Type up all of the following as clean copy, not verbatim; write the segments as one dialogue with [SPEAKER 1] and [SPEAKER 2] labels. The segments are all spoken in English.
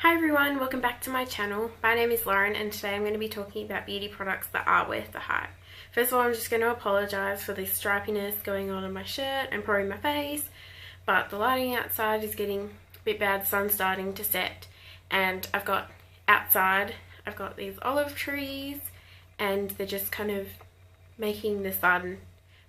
[SPEAKER 1] Hi everyone, welcome back to my channel. My name is Lauren and today I'm going to be talking about beauty products that are worth the hype. First of all, I'm just going to apologise for this stripiness going on my shirt and probably my face, but the lighting outside is getting a bit bad, the sun's starting to set, and I've got these olive trees and they're just kind of making the sun,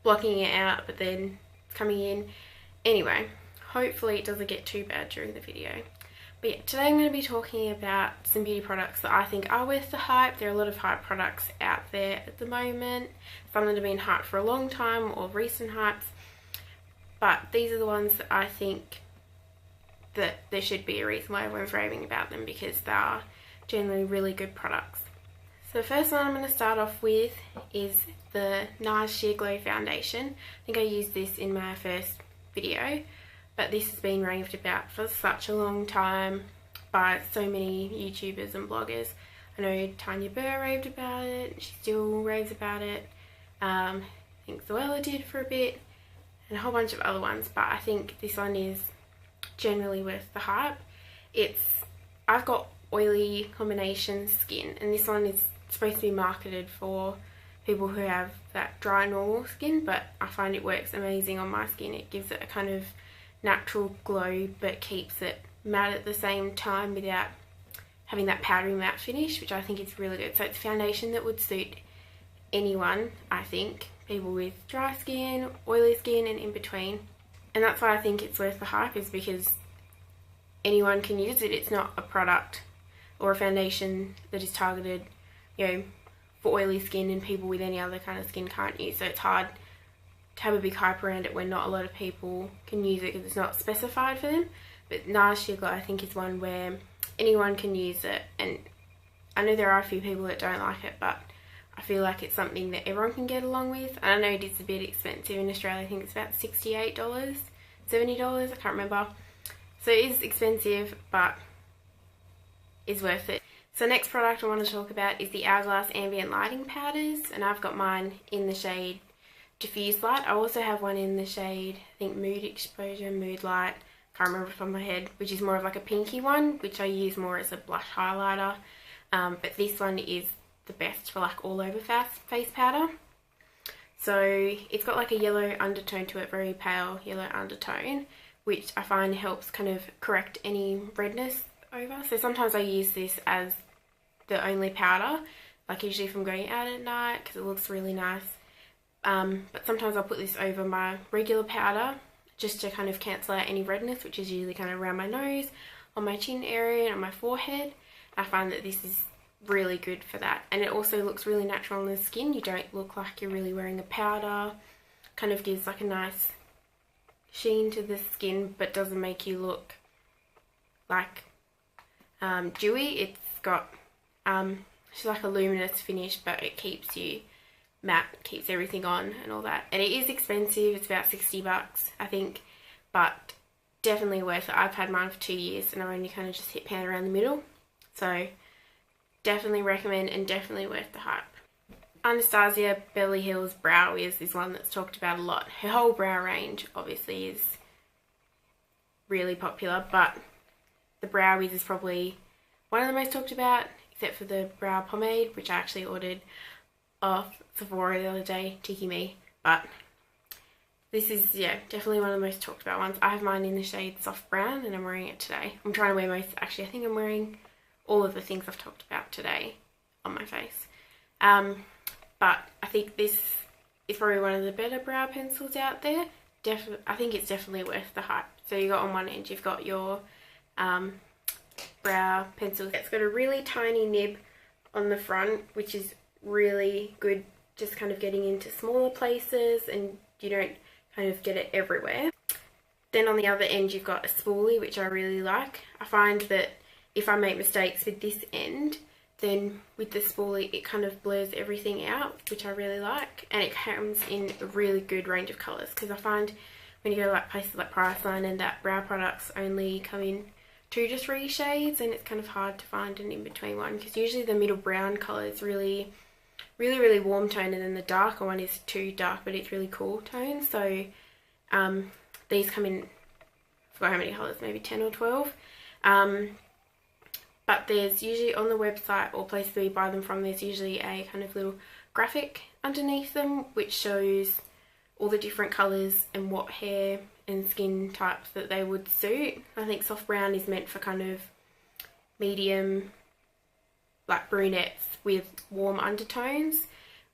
[SPEAKER 1] blocking it out, but then coming in. Anyway, hopefully it doesn't get too bad during the video. But yeah, today I'm going to be talking about some beauty products that I think are worth the hype. There are a lot of hype products out there at the moment. Some that have been hyped for a long time or recent hypes. But these are the ones that I think that there should be a reason why everyone's raving about them, because they are generally really good products. So the first one I'm going to start off with is the Nars Sheer Glow Foundation. I think I used this in my first video. But this has been raved about for such a long time by so many YouTubers and bloggers. I know Tanya Burr raved about it, she still raves about it. I think Zoella did for a bit, and a whole bunch of other ones, but I think this one is generally worth the hype. I've got oily combination skin, and this one is supposed to be marketed for people who have that dry normal skin, but I find it works amazing on my skin. It gives it a kind of natural glow but keeps it matte at the same time without having that powdery matte finish, which I think is really good. So it's a foundation that would suit anyone, I think, people with dry skin, oily skin and in between. And that's why I think it's worth the hype, is because anyone can use it. It's not a product or a foundation that is targeted, for oily skin, and people with any other kind of skin can't use. So it's hard to have a big hype around it when not a lot of people can use it because it's not specified for them. But Nars Sheer Glow, I think, is one where anyone can use it, and I know there are a few people that don't like it, but I feel like it's something that everyone can get along with. And I know it is a bit expensive in Australia. I think it's about $68, $70, I can't remember. So it is expensive, but is worth it. So next product I want to talk about is the Hourglass Ambient Lighting Powders, and I've got mine in the shade Diffused Light. I also have one in the shade, I think, Mood Exposure, Mood Light, can't remember off the top of my head, which is more of like a pinky one, which I use more as a blush highlighter. But this one is the best for like all over face powder. So it's got like a yellow undertone to it, very pale yellow undertone, which I find helps kind of correct any redness over. So sometimes I use this as the only powder, like usually if I'm going out at night, because it looks really nice. But sometimes I'll put this over my regular powder just to kind of cancel out any redness, which is usually kind of around my nose, on my chin area and on my forehead. I find that this is really good for that, and it also looks really natural on the skin. You don't look like you're really wearing a powder. Kind of gives like a nice sheen to the skin, but doesn't make you look like dewy. It's got it's like a luminous finish, but it keeps you matte, keeps everything on and all that. And it is expensive, it's about $60 I think, but definitely worth it. I've had mine for 2 years and I've only kind of just hit pan around the middle, so definitely recommend and definitely worth the hype. Anastasia Beverly Hills Brow Wiz is one that's talked about a lot. Her whole brow range obviously is really popular, but the Brow Wiz is probably one of the most talked about, except for the brow pomade, which I actually ordered off Sephora the other day, cheeky me. But this is, yeah, definitely one of the most talked about ones. I have mine in the shade Soft Brown and I'm wearing it today. I'm trying to wear I think I'm wearing all of the things I've talked about today on my face. But I think this is probably one of the better brow pencils out there. I think it's definitely worth the hype. So you got on one end, you've got your brow pencil. It's got a really tiny nib on the front, which is really good, just kind of getting into smaller places and you don't kind of get it everywhere. Then on the other end you've got a spoolie, which I really like. I find that if I make mistakes with this end, then with the spoolie it kind of blurs everything out, which I really like, and it comes in a really good range of colours, because I find when you go to like places like Priceline and that, brow products only come in 2 to 3 shades, and it's kind of hard to find an in-between one, because usually the middle brown colour is really warm tone, and then the darker one is too dark but it's really cool tone. So these come in, I forgot how many colours, maybe 10 or 12. but there's usually on the website or places where you buy them from, there's usually a kind of little graphic underneath them which shows all the different colours and what hair and skin types that they would suit. I think soft brown is meant for kind of medium, like brunettes with warm undertones,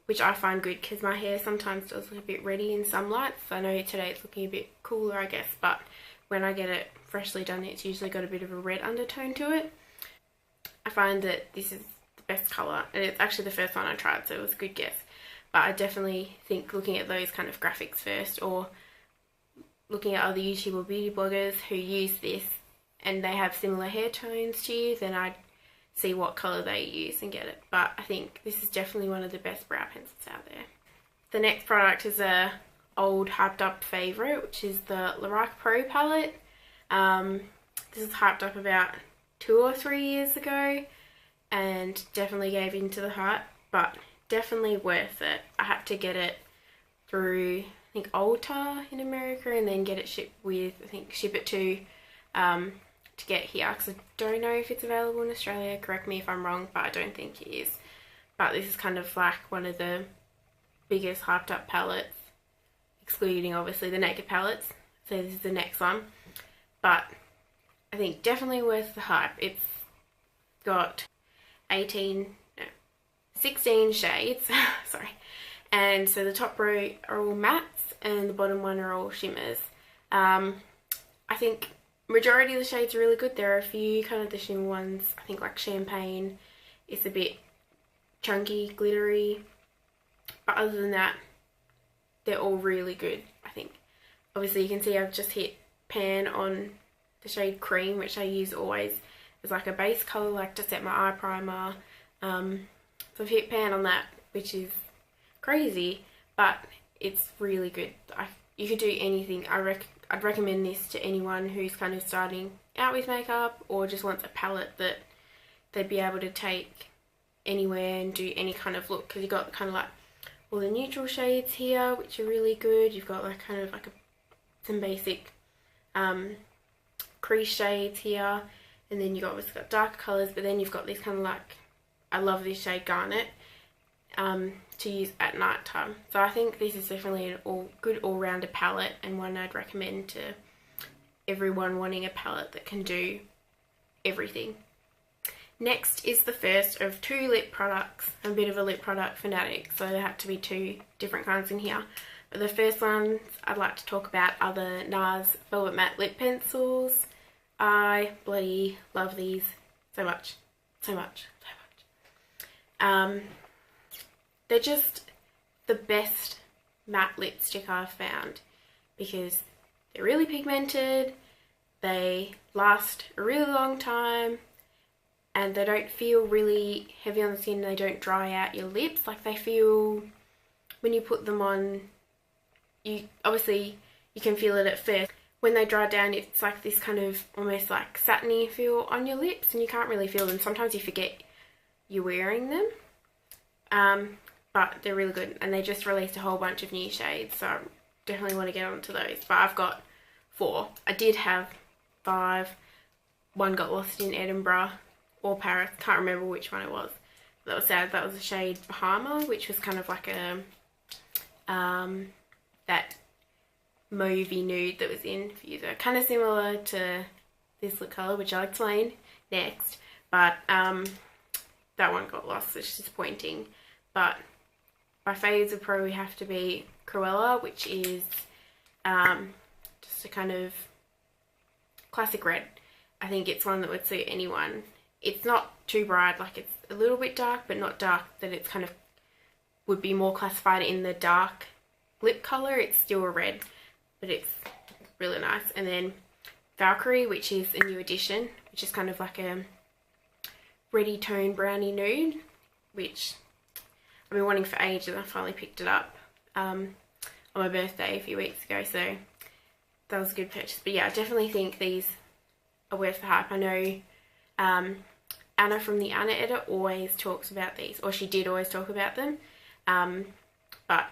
[SPEAKER 1] which I find good because my hair sometimes does look a bit reddy in some lights. I know today it's looking a bit cooler, I guess, but when I get it freshly done, it's usually got a bit of a red undertone to it. I find that this is the best colour, and it's actually the first one I tried, so it was a good guess. But I definitely think looking at those kind of graphics first, or looking at other YouTube or beauty bloggers who use this and they have similar hair tones to you, then I'd see what colour they use and get it. But I think this is definitely one of the best brow pencils out there. The next product is a old hyped up favourite, which is the Lorac Pro Palette. This was hyped up about 2 or 3 years ago and definitely gave into the hype, but definitely worth it. I had to get it through, I think, Ulta in America, and then get it shipped with, I think, ship it to get here, because I don't know if it's available in Australia. Correct me if I'm wrong, but I don't think it is. But this is kind of like one of the biggest hyped up palettes, excluding obviously the naked palettes. So this is the next one, but I think definitely worth the hype. It's got 16 shades, sorry, and so the top row are all mattes and the bottom one are all shimmers. I think majority of the shades are really good. There are a few kind of the shimmer ones, I think like Champagne is a bit chunky, glittery, but other than that, they're all really good, I think. Obviously you can see I've just hit pan on the shade Cream, which I use always as like a base colour, like to set my eye primer. So I've hit pan on that, which is crazy, but it's really good. You could do anything. I'd recommend this to anyone who's kind of starting out with makeup or just wants a palette that they'd be able to take anywhere and do any kind of look, because you've got kind of like all the neutral shades here, which are really good. You've got like kind of like some basic crease shades here, and then you've obviously got darker colours, but then you've got this kind of like, I love this shade Garnet, to use at night time. So I think this is definitely an good all-rounder palette, and one I'd recommend to everyone wanting a palette that can do everything. Next is the first of 2 lip products. I'm a bit of a lip product fanatic, so there had to be 2 different kinds in here. But the first ones I'd like to talk about are the Nars Velvet Matte Lip Pencils. I bloody love these so much, so much, so much. They're just the best matte lipstick I've found, because they're really pigmented, they last a really long time, and they don't feel really heavy on the skin. They don't dry out your lips. Like, they feel, when you put them on, obviously you can feel it at first. When they dry down, it's like this kind of almost like satiny feel on your lips, and you can't really feel them. Sometimes you forget you're wearing them. But they're really good, and they just released a whole bunch of new shades, so I definitely want to get onto those. But I've got 4. I did have 5. One got lost in Edinburgh or Paris, can't remember which one it was. That was sad. That was the shade Bahama, which was kind of like a that mauvey nude that was in Diffused. Kind of similar to this lip colour, which I'll explain next, but that one got lost, which is disappointing. But my favourites would probably have to be Cruella, which is just a kind of classic red. I think it's one that would suit anyone. It's not too bright, like it's a little bit dark, but not dark that it's kind of would be more classified in the dark lip colour. It's still a red, but it's really nice. And then Valkyrie, which is a new addition, which is kind of like a reddy tone brownie nude, which I've been wanting for ages, and I finally picked it up on my birthday a few weeks ago, so that was a good purchase. But yeah, I definitely think these are worth the hype. I know Anna from the Anna Edit always talks about these, or she did always talk about them, but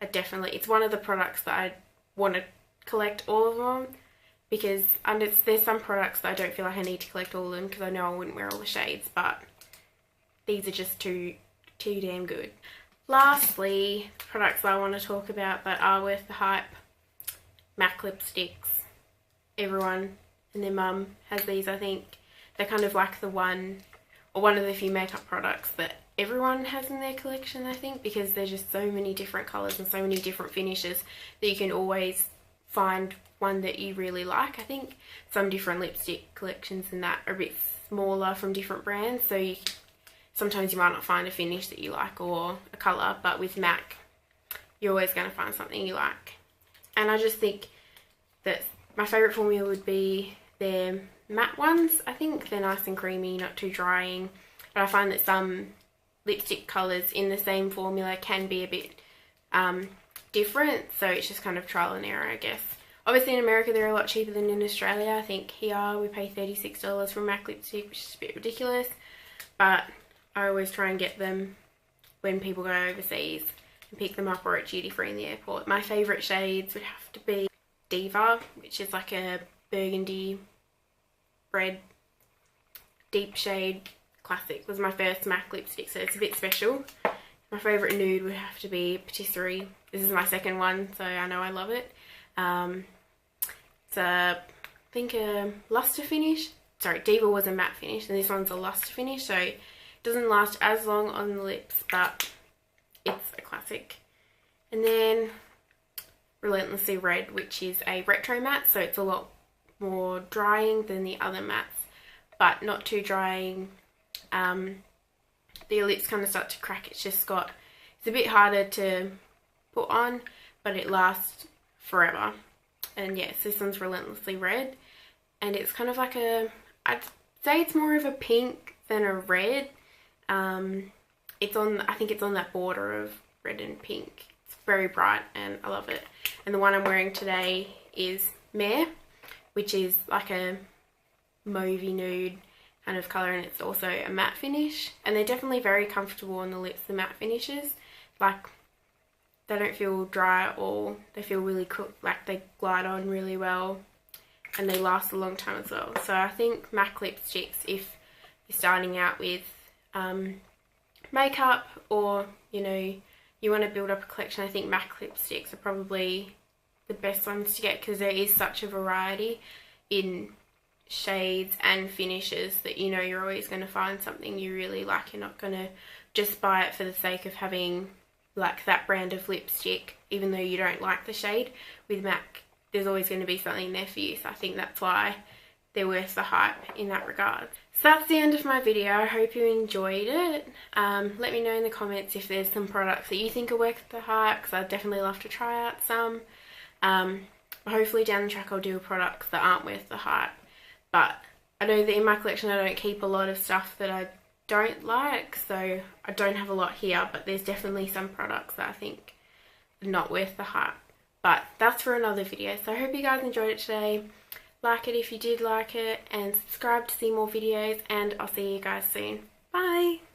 [SPEAKER 1] it's one of the products that I want to collect all of them, because there's some products that I don't feel like I need to collect all of them because I know I wouldn't wear all the shades, but these are just too damn good. Lastly, products that I want to talk about that are worth the hype. MAC lipsticks. Everyone and their mum has these, I think. They're kind of like one of the few makeup products that everyone has in their collection, I think, because there's just so many different colours and so many different finishes that you can always find one that you really like. I think some different lipstick collections and that are a bit smaller from different brands, so sometimes you might not find a finish that you like or a colour, but with MAC you're always going to find something you like. And I just think that my favourite formula would be their matte ones. I think they're nice and creamy, not too drying, but I find that some lipstick colours in the same formula can be a bit different, so it's just kind of trial and error, I guess. Obviously in America they're a lot cheaper than in Australia. I think here we pay $36 for MAC lipstick, which is a bit ridiculous, but I always try and get them when people go overseas and pick them up or at duty free in the airport. My favourite shades would have to be Diva, which is like a burgundy red deep shade. Classic was my first MAC lipstick, so it's a bit special. My favourite nude would have to be Patisserie. This is my second one, so I know I love it. It's I think a luster finish. Sorry, Diva was a matte finish and this one's a luster finish, so it doesn't last as long on the lips, but it's a classic. And then Relentlessly Red, which is a retro matte, so it's a lot more drying than the other mattes, but not too drying. The lips kind of start to crack. It's a bit harder to put on, but it lasts forever. And yes, this one's Relentlessly Red, and it's kind of like I'd say it's more of a pink than a red. I think it's on that border of red and pink. It's very bright and I love it. And the one I'm wearing today is Mehr, which is like a mauvey nude kind of colour, and it's also a matte finish, and they're definitely very comfortable on the lips, the matte finishes. Like, they don't feel dry at all. They feel really like they glide on really well, and they last a long time as well. So I think MAC lipsticks, if you're starting out with makeup, or you want to build up a collection, I think MAC lipsticks are probably the best ones to get, because there is such a variety in shades and finishes that you're always going to find something you really like. You're not going to just buy it for the sake of having like that brand of lipstick, even though you don't like the shade. With MAC, there's always going to be something there for you, so I think that's why they're worth the hype in that regard. So that's the end of my video. I hope you enjoyed it. Let me know in the comments if there's some products that you think are worth the hype, because I'd definitely love to try out some. Hopefully down the track I'll do products that aren't worth the hype, but I know that in my collection I don't keep a lot of stuff that I don't like, so I don't have a lot here, but there's definitely some products that I think are not worth the hype. But that's for another video, so I hope you guys enjoyed it today. Like it if you did like it, and subscribe to see more videos, and I'll see you guys soon. Bye!